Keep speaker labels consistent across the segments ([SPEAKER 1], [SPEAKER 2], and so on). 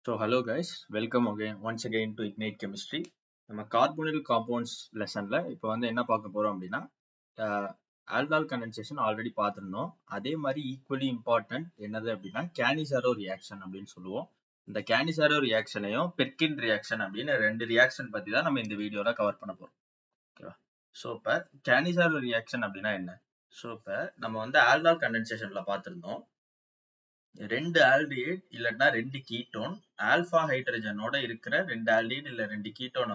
[SPEAKER 1] So hello guys, welcome again once again to Ignite Chemistry. நம்ம கார்போனில் compounds லெசன்ல இப்போ என்ன பார்க்க போறோம் அப்படின்னா ஆல்டால் கண்டென்சேஷன் ஆல்ரெடி பார்த்துருந்தோம். அதே மாதிரி ஈக்குவலி இம்பார்ட்டன்ட் என்னது அப்படின்னா கேனிசாரோ ரியாக்ஷன் அப்படின்னு சொல்லுவோம். இந்த கேனிசாரோ ரியாக்ஷனையும் பெர்கின் ரியாக்ஷன் அப்படின்னு ரெண்டு ரியாக்ஷன் பத்தி தான் நம்ம இந்த வீடியோல கவர் பண்ண போறோம். ஓகேவா? ஸோ இப்போ கேனிசாரோ ரியாக்ஷன் அப்படின்னா என்ன? ஸோ இப்போ நம்ம ஆல்டால் கண்டென்சேஷன்ல பார்த்துருந்தோம். ரெண்டு ஆல்டிஹைட் இல்லைன்னா ரெண்டு கீட்டோன் ஆல்பா ஹைட்ரஜனோட இருக்கிற ரெண்டு ஆல்டிஹைட் இல்ல ரெண்டு கீட்டோன்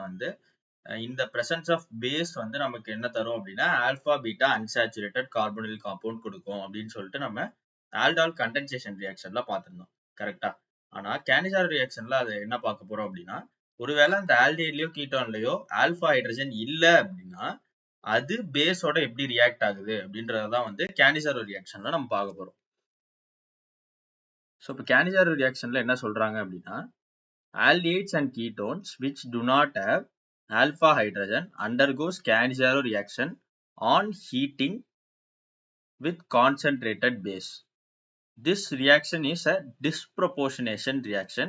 [SPEAKER 1] இந்த பிரசன்ஸ் ஆஃப் பேஸ் நமக்கு என்ன தரும் அப்படின்னா ஆல்பா பீட்டா அன்சாச்சுரேட்டட் கார்போனில் காம்பவுண்ட் கொடுக்கும் அப்படின்னு சொல்லிட்டு நம்ம ஆல்டால் கண்டென்சேஷன் ரியாக்ஷன்ல பார்த்திருந்தோம். கரெக்டா? ஆனா கேனிசார் ரியாக்ஷன்ல அது என்ன பார்க்க போறோம் அப்படின்னா, ஒருவேளை அந்த ஆல்டிஹைட்லயோ கீட்டோன்லயோ ஆல்பா ஹைட்ரஜன் இல்ல அப்படின்னா அது பேஸோட எப்படி ரியாக்ட் ஆகுது அப்படின்றதான் கேனிசார் ரியாக்ஷன்ல நம்ம பார்க்க போறோம். ஸோ இப்போ கேனிசாரோ ரியாக்ஷன்ல என்ன சொல்றாங்க அப்படின்னா, aldehydes and ketones which do not have alpha hydrogen undergoes Cannizzaro reaction on heating with concentrated base. This reaction is a disproportionation reaction,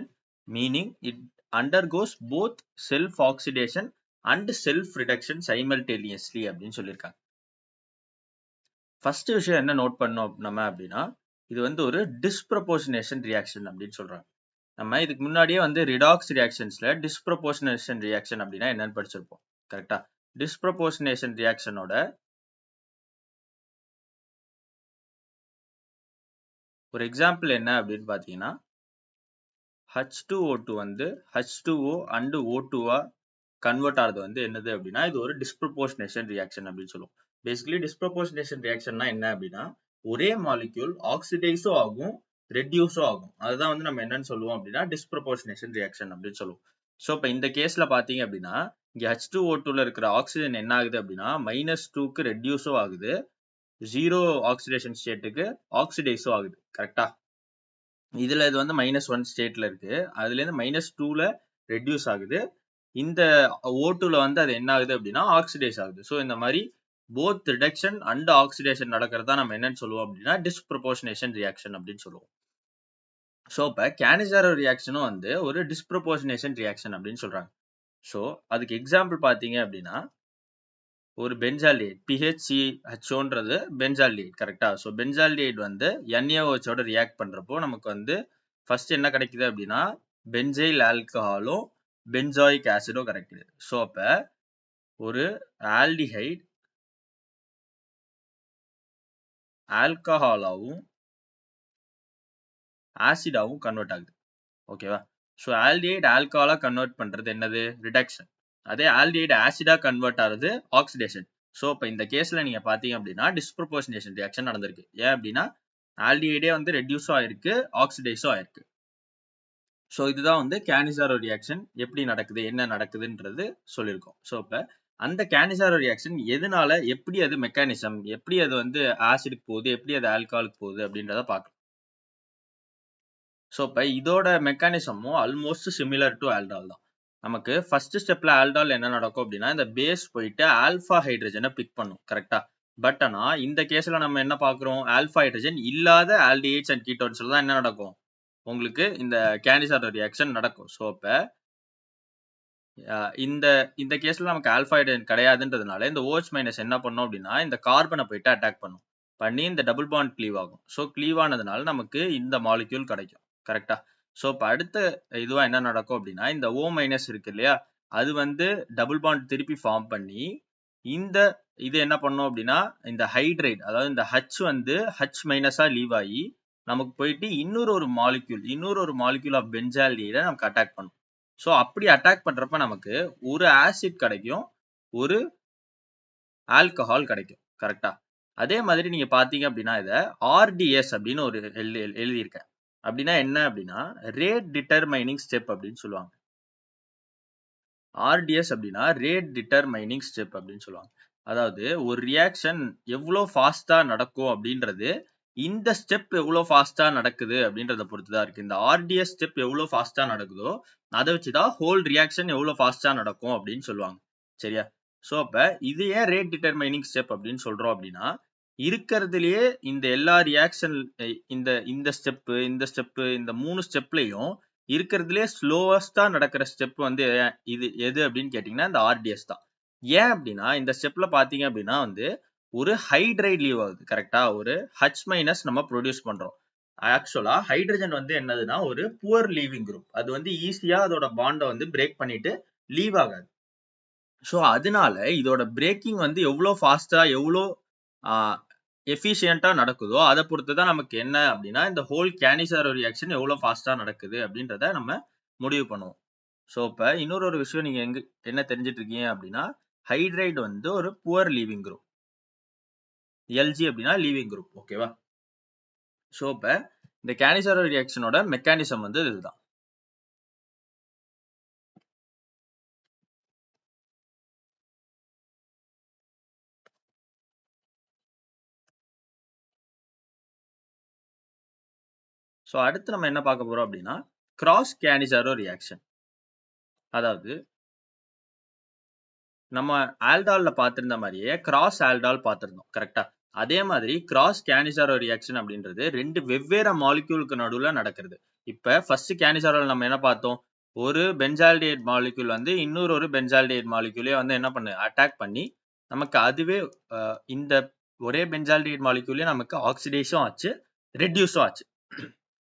[SPEAKER 1] meaning it undergoes both self-oxidation and self-reduction simultaneously அப்படின்னு சொல்லியிருக்காங்க. First விஷயம் என்ன note பண்ணோம் நம்ம அப்படின்னா, இது ஒரு டிஸ்ப்ரொபோர்ஷனேஷன் reaction அப்படின்னு சொல்றாங்க. நம்ம இதுக்கு முன்னாடியே ரிடாக்ஸ் ரியாக்ஷன்ஸ்ல டிஸ்ப்ரொபோர்ஷனேஷன் ரியாக்ஷன் அப்படின்னா என்னன்னு படிச்சிருப்போம். கரெக்டா? டிஸ்ப்ரொபோர்ஷனேஷன் ரியாக்ஷனோட ஒரு எக்ஸாம்பிள் என்ன அப்படின்னு பாத்தீங்கன்னா, H2O2 H2O and O2 convert ஆகுது என்னது அப்படின்னா இது ஒரு டிஸ்ப்ரொபோர்ஷனேஷன் ரியாக்ஷன் அப்படின்னு சொல்லுவோம். பேசிக்கலி டிஸ்ப்ரொபோர்ஷனேஷன் ரியாக்ஷன்னா என்ன அப்படின்னா, ஒரே மாலிக்யூல் ஆக்சிடைஸும் ஆகும் ரெடியூஸும் ஆகும். அதுதான் நம்ம என்னன்னு சொல்லுவோம் அப்படின்னா டிஸ்ப்ரொபோர்ஷனேஷன் ரியாக்ஷன் அப்படின்னு சொல்லுவோம். ஸோ இப்போ இந்த கேஸ்ல பாத்தீங்க அப்படின்னா, இங்க H2O2ல இருக்கிற ஆக்சிஜன் என்ன ஆகுது அப்படின்னா -2க்கு ரெடியூஸும் ஆகுது, 0 ஆக்சிடேஷன் ஸ்டேட்டுக்கு ஆக்சிடைஸும் ஆகுது. கரெக்டா? இதுல இது -1 ஸ்டேட்ல இருக்கு, அதுல இருந்து -2ல ரெடியூஸ் ஆகுது, இந்த O2ல அது என்ன ஆகுது அப்படின்னா ஆக்சிடைஸ் ஆகுது. ஸோ இந்த மாதிரி போத் ரிடக்ஷன் அண்ட் ஆக்சிடேஷன் நடக்கிறதா நம்ம என்னன்னு சொல்லுவோம் அப்படின்னா டிஸ்ப்ரொபோர்ஷனேஷன் ரியாக்ஷன் அப்படின்னு சொல்லுவோம். ஸோ இப்போ கேனிசாரோ ரியாக்ஷனும் ஒரு டிஸ்ப்ரொபோர்ஷனேஷன் ரியாக்ஷன் அப்படின்னு சொல்றாங்க. ஸோ அதுக்கு எக்ஸாம்பிள் பாத்தீங்க அப்படின்னா, ஒரு பென்சால்டிஹைட் PHCHOன்றது பென்சால்டிஹைட். கரெக்டா? ஸோ பென்சால்டிஹைட் NaOH ஓட ரியாக்ட் பண்றப்போ நமக்கு ஃபர்ஸ்ட் என்ன கிடைக்குது அப்படின்னா பென்சைல் ஆல்கஹாலும் பென்சாயிக் ஆசிடும் கிடைக்குது. ஸோ அப்ப ஒரு ஆல்டிஹைட் ஆல்கஹாலாவும் ஆசிடாவும் கன்வெர்ட் ஆகுது. ஓகேவா? ஸோ ஆல்டிஹைட் ஆல்கஹாலா கன்வெர்ட் பண்றது என்னது? ரிடக்ஷன். அதே ஆல்டிஹைட் ஆசிடா கன்வெர்ட் ஆகுது ஆக்சிடேஷன். ஸோ இப்போ இந்த கேஸ்ல நீங்க பாத்தீங்க அப்படின்னா டிஸ்ப்ரொபோர்ஷனேஷன் ரியாக்ஷன் நடந்திருக்கு. ஏன் அப்படின்னா ஆல்டிஹைடே ரெடியூஸும் ஆயிருக்கு, ஆக்சிடைஸும் ஆயிருக்கு. ஸோ இதுதான் கேனிசாரோ ரியாக்ஷன் எப்படி நடக்குது, என்ன நடக்குதுன்றது சொல்லியிருக்கோம். ஸோ இப்போ அந்த கேனிசாரோ ரியாக்ஷன் எதனால, எப்படி அது மெக்கானிசம், எப்படி அது ஆசிடுக்கு போகுது, எப்படி அது ஆல்கஹாலுக்கு போகுது அப்படின்றத பார்க்கலாம். ஸோ இப்போ இதோட மெக்கானிசமும் ஆல்மோஸ்ட் சிமிலர் டு ஆல்டால் தான். நமக்கு ஃபர்ஸ்ட் ஸ்டெப்ல ஆல்டால் என்ன நடக்கும் அப்படின்னா, இந்த பேஸ் போயிட்டு ஆல்பா ஹைட்ரஜனை பிக் பண்ணும். கரெக்டா? பட் ஆனா இந்த கேஸ்ல நம்ம என்ன பாக்குறோம், ஆல்பா ஹைட்ரஜன் இல்லாத ஆல்டிஹைட்ஸ் அண்ட் கீட்டோன்ஸ்ல தான் என்ன நடக்கும், உங்களுக்கு இந்த கேனிசாரோ ரியாக்ஷன் நடக்கும். ஸோ அப்ப இந்த கேஸ்ல நமக்கு ஆல்பா ஹைட்ரஜன் கிடையாதுன்றதுனால இந்த OH மைனஸ் என்ன பண்ணும் அப்படின்னா இந்த கார்பனை போயிட்டு அட்டாக் பண்ணும், பண்ணி இந்த டபுள் பாண்ட் கிளீவ் ஆகும். ஸோ கிளீவ் ஆனதுனால நமக்கு இந்த மாலிக்யூல் கிடைக்கும். கரெக்டா? ஸோ இப்போ அடுத்த இதுவா என்ன நடக்கும் அப்படின்னா, இந்த O மைனஸ் இருக்கு இல்லையா, அது டபுள் பாண்ட் திருப்பி ஃபார்ம் பண்ணி இந்த இது என்ன பண்ணும் அப்படின்னா இந்த ஹைட்ரைட், அதாவது இந்த H மைனஸா லீவ் ஆகி நமக்கு போயிட்டு இன்னொரு மாலிக்யூல் ஆஃப் பென்சால்டிஹைடை நமக்கு அட்டாக் பண்ணும். ஸோ அப்படி அட்டாக் பண்றப்ப நமக்கு ஒரு ஆசிட் கிடைக்கும், ஒரு ஆல்கஹால் கிடைக்கும். கரெக்டா? அதே மாதிரி நீங்க பாத்தீங்க அப்படின்னா இதை RDS அப்படின்னு ஒரு எழுதியிருக்கேன். அப்படின்னா என்ன அப்படின்னா ரேட் டிட்டர்மைனிங் ஸ்டெப் அப்படின்னு சொல்லுவாங்க. RDS அப்படின்னா ரேட் டிட்டர்மைனிங் ஸ்டெப் அப்படின்னு சொல்லுவாங்க. அதாவது ஒரு ரியாக்ஷன் எவ்வளவு ஃபாஸ்டா நடக்கும் அப்படின்றது இந்த ஸ்டெப் எவ்வளவு ஃபாஸ்டா நடக்குது அப்படின்றத பொறுத்துதான் இருக்கு. இந்த RDS ஸ்டெப் எவ்வளவு ஃபாஸ்டா நடக்குதோ அதை வச்சுதான் ஹோல் ரியாக்ஷன் எவ்வளவு ஃபாஸ்டா நடக்கும் அப்படின்னு சொல்லுவாங்க. சரியா? சோ அப்ப இது ஏன் ரேட் டிட்டர்மைனிங் ஸ்டெப் அப்படின்னு சொல்றோம் அப்படின்னா, இருக்கிறதுலயே இந்த எல்லா ரியாக்ஷன் இந்த ஸ்டெப் இந்த 3 ஸ்டெப்லயும் இருக்கிறதுலே ஸ்லோவஸ்டா நடக்கிற ஸ்டெப் வந்து இது எது அப்படின்னு கேட்டீங்கன்னா இந்த ஆர்டிஎஸ் தான். ஏன் அப்படின்னா இந்த ஸ்டெப்ல பாத்தீங்க அப்படின்னா வந்து ஒரு ஹைட்ரைட் லீவ் ஆகுது. கரெக்டா? ஒரு H- நம்ம ப்ரொடியூஸ் பண்றோம். ஆக்சுவலா ஹைட்ரஜன் வந்து என்னதுன்னா ஒரு புவர் லீவிங் குரூப். அது வந்து ஈஸியா அதோட பாண்டை வந்து பிரேக் பண்ணிட்டு லீவ் ஆகாது. ஸோ அதனால இதோட பிரேக்கிங் வந்து எவ்வளோ ஃபாஸ்டா எவ்வளோ எஃபிஷியண்டா நடக்குதோ அதை பொறுத்து தான் நமக்கு என்ன அப்படின்னா இந்த ஹோல் கேனிசாரோ ரியாக்ஷன் எவ்வளோ ஃபாஸ்டா நடக்குது அப்படின்றத நம்ம முடிவு பண்ணுவோம். ஸோ இப்போ இன்னொரு விஷயம் நீங்க என்ன தெரிஞ்சிட்டு இருக்கீங்க அப்படின்னா ஹைட்ரைட் வந்து ஒரு புவர் லீவிங் குரூப், எல்ஜி அப்படின்னா லீவிங் குரூப். ஓகேவா? ஸோ இப்போ இந்த கேனிசாரோ ரியாக்ஷனோட மெக்கானிசம் வந்து இதுதான். ஸோ அடுத்து நம்ம என்ன பார்க்க போறோம் அப்படின்னா கிராஸ் கேனிசாரோ ரியாக்ஷன். அதாவது நம்ம ஆல்டால்ல பார்த்திருந்த மாதிரியே கிராஸ் ஆல்டால் பார்த்திருந்தோம். கரெக்டா? அதே மாதிரி கிராஸ் கேனிசாரோ ரியாக்ஷன் அப்படின்றது ரெண்டு வெவ்வேறு மாலிக்யூலுக்கு நடுவுல நடக்கிறது. இப்ப ஃபர்ஸ்ட் கேனிசாரோல நம்ம என்ன பார்த்தோம்? ஒரு பென்சால்டிஹைட் மாலிக்யூல் வந்து இன்னொரு ஒரு பென்சால்டிஹைட் மாலிக்யூலே வந்து என்ன பண்ணு அட்டாக் பண்ணி நமக்கு அதுவே இந்த ஒரே பென்சால்டிஹைட் மாலிக்யூலே நமக்கு ஆக்சிடேஷன் ஆச்சு, ரெடியூஸும் ஆச்சு.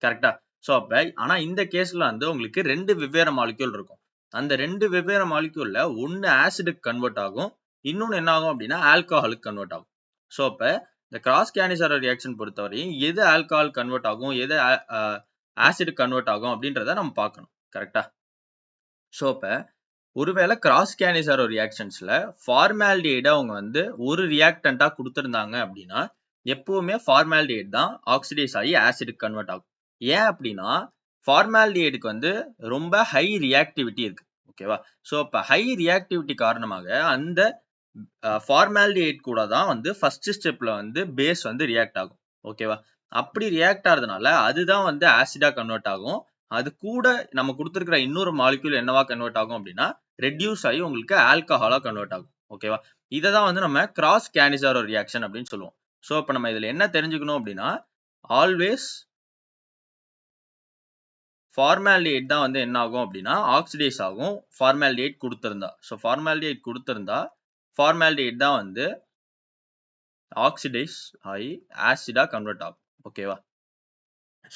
[SPEAKER 1] கரெக்டா? ஸோ அப்ப ஆனா இந்த கேஸ்ல வந்து உங்களுக்கு ரெண்டு வெவ்வேறு மாலிக்யூல் இருக்கும். அந்த ரெண்டு வெவ்வேறு மாலிக்யூல்ல ஒன்னு ஆசிடுக்கு கன்வெர்ட் ஆகும், இன்னொன்னு என்ன ஆகும் அப்படின்னா ஆல்கஹாலுக்கு கன்வெர்ட் ஆகும். ஸோ அப்ப இந்த கிராஸ் கேனிசாரோ ரியாக்ஷன் பொறுத்தவரையும் எது ஆல்கஹால் கன்வெர்ட் ஆகும், எது ஆசிடுக்கு கன்வெர்ட் ஆகும் அப்படின்றத நம்ம பார்க்கணும். கரெக்டா? ஸோ அப்ப ஒருவேளை கிராஸ் கேனிசாரோ ரியாக்ஷன்ஸ்ல ஃபார்மால்டிஹைட அவங்க வந்து ஒரு ரியாக்டண்டா கொடுத்திருந்தாங்க அப்படின்னா எப்பவுமே ஃபார்மால்டிஹைட் தான் ஆக்சிடைஸ் ஆகி ஆசிடுக்கு கன்வெர்ட் ஆகும். ஏன் அப்படின்னா ஃபார்மால்டிஹைடுக்கு வந்து ரொம்ப ஹை ரியாக்டிவிட்டி இருக்கு. ஓகேவா? ஸோ இப்போ ஹை ரியாக்டிவிட்டி காரணமாக அந்த ஃபார்மால்டிஹைட் கூட தான் வந்து ஃபர்ஸ்ட் ஸ்டெப்ல வந்து பேஸ் வந்து ரியாக்ட் ஆகும். ஓகேவா? அப்படி ரியாக்ட் ஆகிறதுனால அதுதான் வந்து ஆசிடா கன்வெர்ட் ஆகும். அது கூட நம்ம கொடுத்துருக்கிற இன்னொரு மாலிக்யூல் என்னவா கன்வெர்ட் ஆகும் அப்படின்னா ரெடியூஸ் ஆகி உங்களுக்கு ஆல்கஹாலா கன்வெர்ட் ஆகும். ஓகேவா? இதை தான் வந்து நம்ம கிராஸ் கேனிசாரோ ரியாக்ஷன் அப்படின்னு சொல்லுவோம். ஸோ இப்போ நம்ம இதுல என்ன தெரிஞ்சுக்கணும் அப்படின்னா ஆல்வேஸ் ஃபார்மால்டிஹைட் தான் வந்து என்ன ஆகும் அப்படின்னா ஆக்சிடைஸ் ஆகும் ஃபார்மால்டிஹைட் கொடுத்திருந்தா. ஸோ ஃபார்மால்டிஹைட் கொடுத்திருந்தா ஃபார்மால்டிஹைட் தான் வந்து ஆக்சிடைஸ் ஆகி ஆசிடா கன்வெர்ட் ஆகும். ஓகேவா?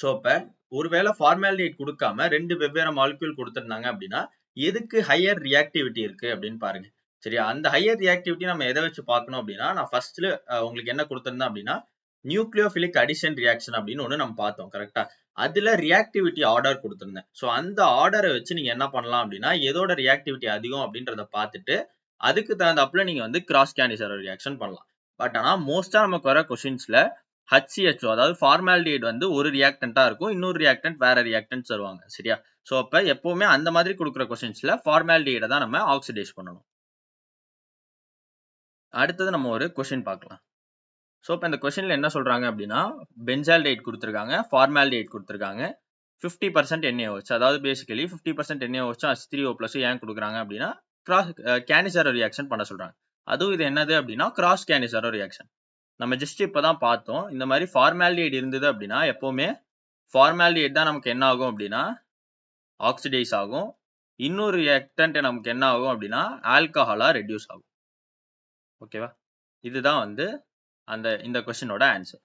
[SPEAKER 1] ஸோ இப்போ ஒருவேளை ஃபார்மால்டிஹைட் கொடுக்காம ரெண்டு வெவ்வேறு மாலிக்யூல் கொடுத்திருந்தாங்க அப்படின்னா எதுக்கு ஹையர் ரியாக்டிவிட்டி இருக்கு அப்படின்னு பாருங்க. சரியா? அந்த ஹையர் ரியாக்டிவிட்டி நம்ம எதை வச்சு பார்க்கணும் அப்படின்னா நான் ஃபர்ஸ்ட்ல உங்களுக்கு என்ன கொடுத்திருந்தேன் அப்படின்னா நியூக்ளியோபிலிக் அடிஷன் ரியாக்ஷன் அப்படின்னு ஒன்று நம்ம பார்த்தோம். கரெக்டா? அதுல ரியாக்டிவிட்டி ஆர்டர் கொடுத்திருந்தேன். ஸோ அந்த ஆர்டரை வச்சு நீங்க என்ன பண்ணலாம் அப்படின்னா எதோட ரியாக்டிவிட்டி அதிகம் அப்படின்றத பார்த்துட்டு அதுக்கு தகுந்தாப்புல நீங்க வந்து கிராஸ் கேனிசாரோ ரியாக்ஷன் பண்ணலாம். பட் ஆனா மோஸ்டா நமக்கு வர கொஸ்டின்ஸ்ல HCHO அதாவது ஃபார்மால்டிஹைட் வந்து ஒரு ரியாக்டன்ட்டா இருக்கும், இன்னொரு ரியாக்டன்ட் வேற ரியாக்டன்ட் தருவாங்க. சரியா? ஸோ அப்ப எப்பவுமே அந்த மாதிரி கொடுக்குற கொஸ்டின்ஸ்ல ஃபார்மால்டிஹைட தான் நம்ம ஆக்சிடைஸ் பண்ணணும். அடுத்தது நம்ம ஒரு கொஸ்டின் பார்க்கலாம். ஸோ இப்போ இந்த கொஸ்டின்ல என்ன சொல்றாங்க அப்படின்னா பென்சால்டிஹைட் கொடுத்துருக்காங்க, ஃபார்மால்டிஹைட் கொடுத்துருக்காங்க, 50% NaOH அதாவது பேசிக்கலி 50% NaOH H3O+ ஏன் கொடுக்குறாங்க அப்படின்னா கிராஸ் கேனிசாரோ ரியாக்ஷன் பண்ண சொல்றாங்க. அதுவும் இது என்னது அப்படின்னா கிராஸ் கேனிசாரோ ரியாக்ஷன். நம்ம ஜஸ்ட் இப்பதான் பார்த்தோம் இந்த மாதிரி ஃபார்மால்டிஹைட் இருந்தது அப்படின்னா எப்பவுமே ஃபார்மால்டிஹைட் தான் நமக்கு என்ன ஆகும் அப்படின்னா ஆக்சிடைஸ் ஆகும், இன்னொரு ரியாக்டன்ட் நமக்கு என்ன ஆகும் அப்படின்னா ஆல்கஹாலா ரெடியூஸ் ஆகும். ஓகேவா? இதுதான் வந்து இந்த கொஸ்டினோட ஆன்சர்.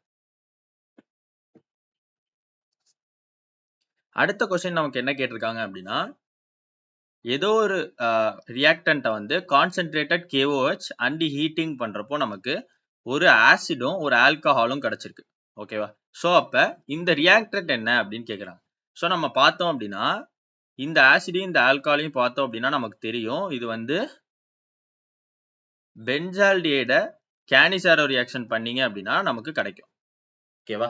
[SPEAKER 1] அடுத்த கொஸ்டின் நமக்கு என்ன கேட்டிருக்காங்க அப்படின்னா ஏதோ ஒரு ரியாக்டன்ட்டை வந்து கான்சென்ட்ரேட்டட் KOH அண்ட் ஹீட்டிங் பண்றப்போ நமக்கு ஒரு ஆசிடும் ஒரு ஆல்கஹாலும் கிடைச்சிருக்கு. ஓகேவா? ஸோ அப்ப இந்த ரியாக்டன்ட் என்ன அப்படின்னு கேட்குறாங்க. ஸோ நம்ம பார்த்தோம் அப்படின்னா இந்த ஆசிடையும் இந்த ஆல்கஹாலையும் பார்த்தோம் அப்படின்னா நமக்கு தெரியும் இது வந்து பென்சால்டிஹைட கேனிசாரோ ரியாக்ஷன் பண்ணீங்க அப்படின்னா நமக்கு கிடைக்கும். ஓகேவா?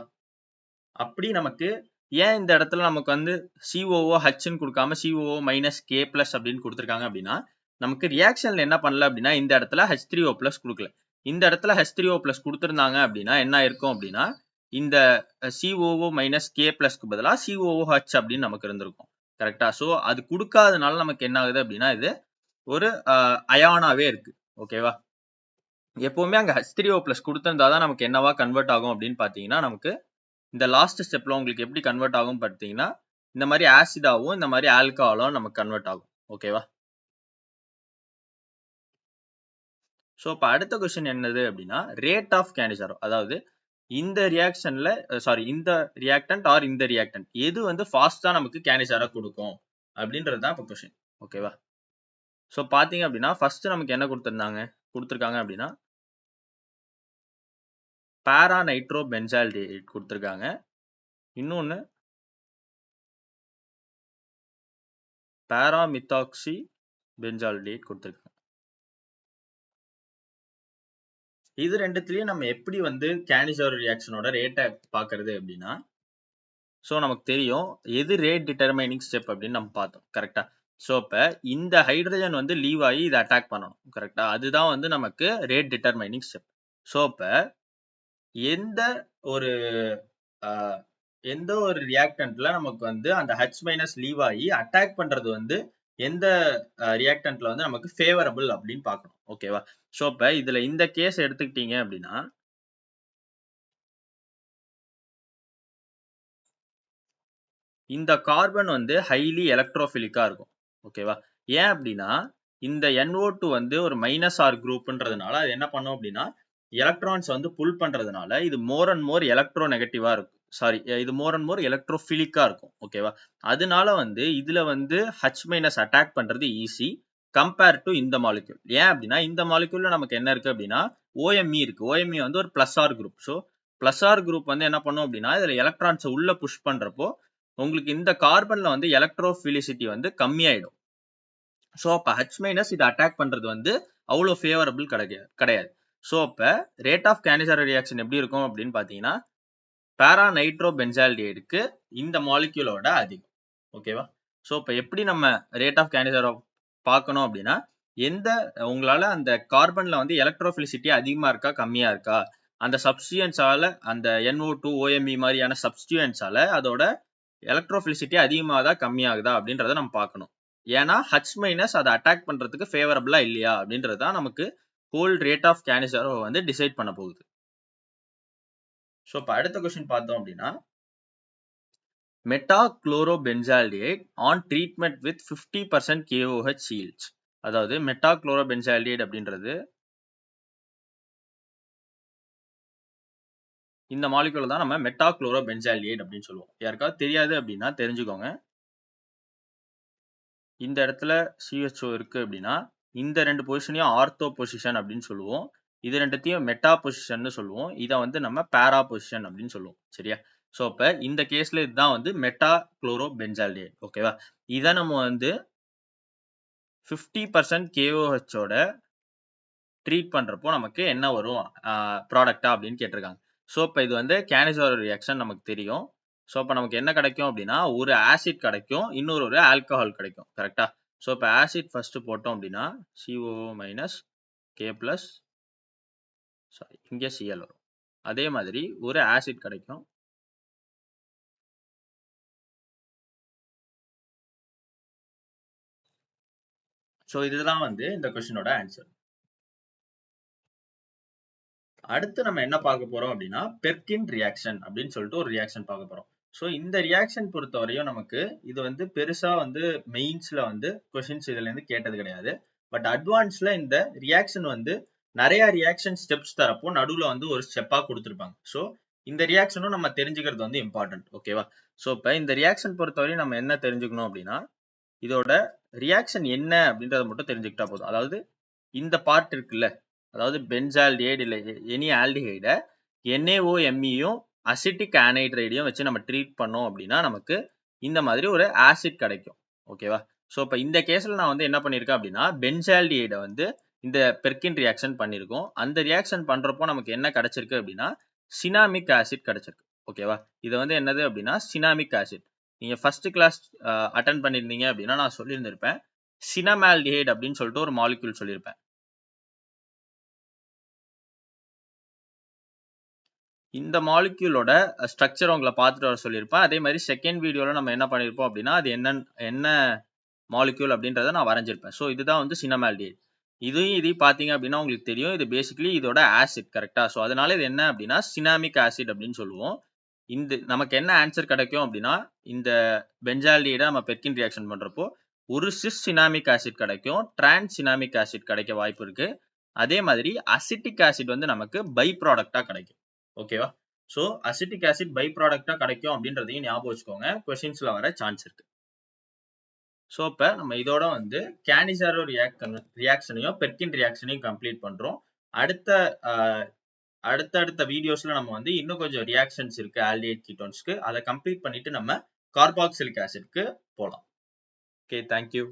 [SPEAKER 1] அப்படி நமக்கு ஏன் இந்த இடத்துல நமக்கு வந்து COOHன்னு கொடுக்காம COO-K+ அப்படின்னு கொடுத்துருக்காங்க அப்படின்னா நமக்கு ரியாக்ஷன்ல என்ன பண்ணல அப்படின்னா இந்த இடத்துல H3O+ கொடுக்கல. இந்த இடத்துல H3O+ கொடுத்துருந்தாங்க அப்படின்னா என்ன இருக்கும் அப்படின்னா இந்த COO-K+க்கு பதிலாக COOH அப்படின்னு நமக்கு இருந்திருக்கும். கரெக்டா? ஸோ அது கொடுக்காதனால நமக்கு என்ன ஆகுது அப்படின்னா இது ஒரு அயானாவே இருக்கு. ஓகேவா? எப்பவுமே அங்க H3O+ கொடுத்திருந்தாதான் நமக்கு என்னவா கன்வெர்ட் ஆகும் அப்படின்னு பாத்தீங்கன்னா நமக்கு இந்த லாஸ்ட் ஸ்டெப்ல உங்களுக்கு எப்படி கன்வெர்ட் ஆகும் பார்த்தீங்கன்னா இந்த மாதிரி ஆசிடாவும் இந்த மாதிரி ஆல்கஹாலும் நமக்கு கன்வெர்ட் ஆகும். ஓகேவா? ஸோ இப்போ அடுத்த கொஸ்டின் என்னது அப்படின்னா ரேட் ஆஃப் கேனிசாரோ, அதாவது இந்த ரியாக்ஷன்ல இந்த ரியாக்டன்ட் ஆர் இந்த ரியாக்டன்ட் எது வந்து ஃபாஸ்டா நமக்கு கேனிசாரா கொடுக்கும் அப்படின்றது தான் இப்போ கொஸ்டின். ஓகேவா? ஸோ பாத்தீங்க அப்படின்னா ஃபர்ஸ்ட் நமக்கு என்ன கொடுத்துருக்காங்க அப்படின்னா பாரா நைட்ரோ பென்சால்டிஹைட் கொடுத்துருக்காங்க. இன்னொன்னு பாராமித்தாக்சி பென்சால்டிஹைட் கொடுத்துருக்காங்க. இது ரெண்டுத்துலயும் நம்ம எப்படி வந்து கேனிசாரோ ரியாக்ஷனோட ரேட்டை பாக்குறது அப்படின்னா, ஸோ நமக்கு தெரியும் எது ரேட் டிட்டர்மைனிங் ஸ்டெப் அப்படின்னு நம்ம பார்த்தோம். கரெக்டா? ஸோ இப்போ இந்த ஹைட்ரஜன் வந்து லீவ் ஆகி இதை அட்டாக் பண்ணணும். கரெக்டா? அதுதான் வந்து நமக்கு ரேட் டிட்டர்மைனிங் ஸ்டெப். ஸோ இப்போ எந்த ஒரு ரியாக்டன்ட்ல நமக்கு வந்து அந்த H மைனஸ் லீவ் ஆகி அட்டாக் பண்றது வந்து எந்த ரியாக்டன்ட்ல வந்து நமக்கு ஃபேவரபிள் அப்படின்னு பார்க்கணும். ஓகேவா? ஸோ இப்போ இதுல இந்த கேஸ் எடுத்துக்கிட்டீங்க அப்படின்னா இந்த கார்பன் வந்து ஹைலி எலக்ட்ரோஃபிலிக்கா இருக்கும். ஓகேவா? ஏன் அப்படின்னா இந்த NO2 வந்து ஒரு மைனஸ் ஆர் குரூப்ன்றதுனால அது என்ன பண்ணும் அப்படின்னா எலக்ட்ரான்ஸ் வந்து புல் பண்றதுனால இது மோர் அண்ட் மோர் எலக்ட்ரோ நெகட்டிவா இருக்கும். இது மோர் அண்ட் மோர் எலக்ட்ரோஃபிலிக்கா இருக்கும். ஓகேவா? அதனால வந்து இதுல வந்து H மைனஸ் அட்டாக் பண்றது ஈஸி கம்பேர் டு இந்த மாலிக்யூல். ஏன் அப்படின்னா இந்த மாலிக்யூல்ல நமக்கு என்ன இருக்கு அப்படின்னா OMe இருக்கு. OMe வந்து ஒரு plus R group. So plus R group வந்து என்ன பண்ணும் அப்படின்னா இதுல எலக்ட்ரான்ஸ் உள்ள புஷ் பண்றப்போ உங்களுக்கு இந்த கார்பன்ல வந்து எலக்ட்ரோஃபிலிசிட்டி வந்து கம்மியாயிடும். ஸோ அப்போ H மைனஸ் இது அட்டாக் பண்றது வந்து அவ்வளோ ஃபேவரபிள் கிடையாது. ஸோ அப்போ ரேட் ஆஃப் கேனிசாரோ ரியாக்ஷன் எப்படி இருக்கும் அப்படின்னு பார்த்தீங்கன்னா பாரா நைட்ரோ பென்சால்டிஹைடுக்கு இந்த மாலிக்யூலோட அதிகம். ஓகேவா? ஸோ இப்போ எப்படி நம்ம ரேட் ஆஃப் கேனிசாரோ பார்க்கணும் அப்படின்னா எந்த உங்களால அந்த கார்பன்ல வந்து எலக்ட்ரோஃபிலிசிட்டி அதிகமா இருக்கா கம்மியா இருக்கா, அந்த சப்ஸ்டியூயன்ஸால அந்த NO2 OMe மாதிரியான சப்ஸ்டியூயன்ஸால அதோட எலக்ட்ரோஃபிலிசிட்டி அதிகமாகுதா கம்மியாகுதா அப்படின்றத நம்ம பார்க்கணும். ஏன்னா H மைனஸ் அதை அட்டாக் பண்றதுக்கு ஃபேவரபிளா இல்லையா அப்படின்றது தான் நமக்கு ஹோல் ரேட் ஆஃப் கேனிசாரோ வந்து டிசைட் பண்ண போகுது. ஸோ இப்போ அடுத்த கொஸ்டின் பார்த்தோம் அப்படின்னா metachlorobenzaldehyde on treatment with 50% KOH yields. அதாவது மெட்டாக்ளோரோபென்சால்டிஹைட் அப்படின்றது இந்த மாலிக்யூல் தான் நம்ம மெட்டாக்ளோரோபென்சால்டிஹைட் அப்படின்னு சொல்லுவோம். யாருக்காவது தெரியாது அப்படின்னா தெரிஞ்சுக்கோங்க. இந்த இடத்துல CHO இருக்கு அப்படின்னா இந்த ரெண்டு பொசிஷனையும் ஆர்த்தோ பொசிஷன் அப்படின்னு சொல்லுவோம். இது ரெண்டுத்தையும் மெட்டா பொசிஷன் சொல்லுவோம். இதை வந்து நம்ம பேரா பொசிஷன் அப்படின்னு சொல்லுவோம். சரியா? ஸோ இப்போ இந்த கேஸ்ல இதுதான் வந்து மெட்டாக்ளோரோபென்சால்டிஹைட். ஓகேவா? இதை நம்ம வந்து 50% KOH ஓட ட்ரீட் பண்றப்போ நமக்கு என்ன வரும் ப்ராடக்டா அப்படின்னு கேட்டிருக்காங்க. ஸோ இப்போ இது வந்து கேனிசாரோ ரியாக்ஷன் நமக்கு தெரியும். ஸோ இப்போ நமக்கு என்ன கிடைக்கும் அப்படின்னா ஒரு ஆசிட் கிடைக்கும், இன்னொரு ஆல்கஹால் கிடைக்கும். கரெக்டா? ஸோ இப்போ ஆசிட் ஃபர்ஸ்ட் போட்டோம் அப்படின்னா CO மைனஸ் K பிளஸ் இங்கே Cl வரும். அதே மாதிரி ஒரு ஆசிட் கிடைக்கும். ஸோ இதுதான் வந்து இந்த கொஸ்டினோட ஆன்சர். அடுத்து நம்ம என்ன பார்க்க போறோம் அப்படின்னா பெர்கின் ரியாக்ஷன் அப்படின்னு சொல்லிட்டு ஒரு ரியாக்ஷன் பார்க்க போறோம். ஸோ இந்த ரியாக்ஷன் பொறுத்த வரையும் நமக்கு இது வந்து பெருசா வந்து மெயின்ஸ்ல வந்து கொஸ்டின்ஸ் இதுல இருந்து கேட்டது கிடையாது. பட் அட்வான்ஸ்ல இந்த ரியாக்ஷன் வந்து நிறைய ரியாக்ஷன் ஸ்டெப்ஸ் தரப்போ நடுவுல வந்து ஒரு ஸ்டெப்பா கொடுத்துருப்பாங்க. ஸோ இந்த ரியாக்ஷனும் நம்ம தெரிஞ்சுக்கிறது வந்து இம்பார்ட்டன்ட். ஓகேவா? ஸோ இப்போ இந்த ரியாக்ஷன் பொறுத்தவரையும் நம்ம என்ன தெரிஞ்சுக்கணும் அப்படின்னா இதோட ரியாக்ஷன் என்ன அப்படின்றத மட்டும் தெரிஞ்சுக்கிட்டா போதும். அதாவது இந்த பார்ட் இருக்குல்ல, அதாவது பென்சால்டிஹைடு இல்லை எனி ஆல்டிஹைடை NaOMeயும் அசிட்டிக் ஆனைட்ரைடையும் வச்சு நம்ம ட்ரீட் பண்ணோம் அப்படின்னா நமக்கு இந்த மாதிரி ஒரு ஆசிட் கிடைக்கும். ஓகேவா? ஸோ இப்போ இந்த கேஸில் நான் வந்து என்ன பண்ணியிருக்கேன் அப்படின்னா பென்சால்டிஹைடை வந்து இந்த பெர்கின் ரியாக்ஷன் பண்ணியிருக்கோம். அந்த ரியாக்ஷன் பண்ணுறப்போ நமக்கு என்ன கிடைச்சிருக்கு அப்படின்னா சினாமிக் ஆசிட் கிடைச்சிருக்கு. ஓகேவா? இது வந்து என்னது அப்படின்னா சினாமிக் ஆசிட். நீங்கள் ஃபர்ஸ்ட் கிளாஸ் அட்டன் பண்ணியிருந்தீங்க அப்படின்னா நான் சொல்லியிருந்திருப்பேன் சினமால்டிஹைட் அப்படின்னு சொல்லிட்டு ஒரு மாலிக்யூல் சொல்லியிருப்பேன். இந்த மாலிக்யூலோட ஸ்ட்ரக்சர் உங்களை பார்த்துட்டு வர சொல்லியிருப்பேன். அதே மாதிரி செகண்ட் வீடியோவில் நம்ம என்ன பண்ணியிருப்போம் அப்படின்னா அது என்ன மாலிக்யூல் அப்படின்றத நான் வரைஞ்சிருப்பேன். ஸோ இதுதான் வந்து சினமால்டிஹைட். இதையும் பார்த்தீங்க அப்படின்னா உங்களுக்கு தெரியும் இது பேசிக்கலி இதோட ஆசிட். கரெக்டா? ஸோ அதனால இது என்ன அப்படின்னா சினாமிக் ஆசிட் அப்படின்னு சொல்லுவோம். நமக்கு என்ன ஆன்சர் கிடைக்கும் அப்படின்னா இந்த பென்சால்டிஹைடை நம்ம பெர்கின் ரியாக்ஷன் பண்றப்போ ஒரு சிஸ் சினாமிக் ஆசிட் கிடைக்கும், டிரான்ஸ் சினாமிக் ஆசிட் கிடைக்க வாய்ப்பு இருக்கு. அதே மாதிரி அசிட்டிக் ஆசிட் வந்து நமக்கு பை ப்ராடக்டா கிடைக்கும். ஓகேவா? ஸோ அசிட்டிக் ஆசிட் பை ப்ராடக்டா கிடைக்கும் அப்படின்றதையும் ஞாபகம் வச்சுக்கோங்க, கொஸ்டின்ஸ்ல வர சான்ஸ் இருக்கு. ஸோ இப்போ நம்ம இதோட வந்து கேனிசாரோ ரியாக்ஷனையும் பெர்கின் ரியாக்ஷனையும் கம்ப்ளீட் பண்றோம். அடுத்தடுத்த வீடியோஸ்ல நம்ம வந்து இன்னும் கொஞ்சம் ரியாக்ஷன்ஸ் இருக்கு ஆல்டிஹைட் கீட்டோன்ஸ்க்கு, அதை கம்ப்ளீட் பண்ணிட்டு நம்ம கார்பாக்சிலிக் ஆசிட்க்கு போகலாம். Okay, thank you.